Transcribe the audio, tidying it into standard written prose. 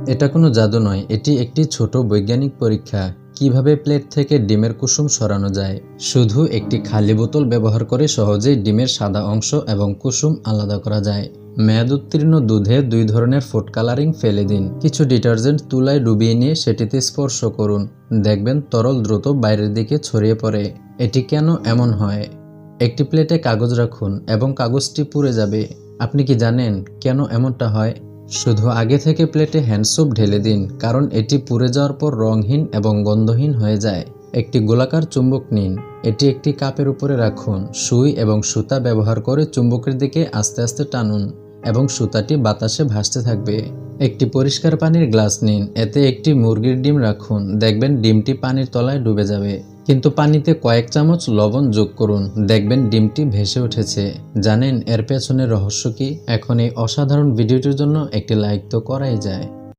এটা কোনো জাদু নয়, এটি একটি ছোট বৈজ্ঞানিক পরীক্ষা। কিভাবে প্লেট থেকে ডিমের কুসুম সরানো যায়। শুধু একটি খালি বোতল ব্যবহার করে সহজেই ডিমের সাদা অংশ এবং কুসুম আলাদা করা যায়। মেয়াদ উত্তীর্ণ দুধে 2 ধরনের ফুড কালারিং ফেলে দিন। কিছু ডিটারজেন্ট তুলায় ডুবিয়ে নিয়ে সেটিতে স্পর্শ করুন। দেখবেন তরল দ্রুত বাইরের দিকে ছড়িয়ে পড়ে। এটি কেন এমন হয়? একটি প্লেটে কাগজ রাখুন এবং কাগজটি পুড়ে যাবে। আপনি কি জানেন কেন এমনটা হয়? শুধু আগে থেকে প্লেটে হ্যান্ড সোপ ঢেলে দিন, কারণ এটি পুড়ে যাওয়ার পর রঙহীন এবং গন্ধহীন হয়ে যায়। একটি গোলাকার চুম্বক নিন। এটি একটি কাপের উপরে রাখুন। সুই এবং সুতা ব্যবহার করে চুম্বকের দিকে আস্তে আস্তে টানুন এবং সুতাটি বাতাসে ভাসতে থাকবে। একটি পরিষ্কার পানির গ্লাস নিন। এতে একটি মুরগির ডিম রাখুন। দেখবেন ডিমটি পানির তলায় ডুবে যাবে। কিন্তু পানিতে কয়েক চামচ লবণ যোগ করুন। দেখবেন ডিমটি ভেসে উঠেছে। জানেন এর পেছনের রহস্য কি? এখন এই অসাধারণ ভিডিওটির জন্য একটি লাইক তো করাই যায়।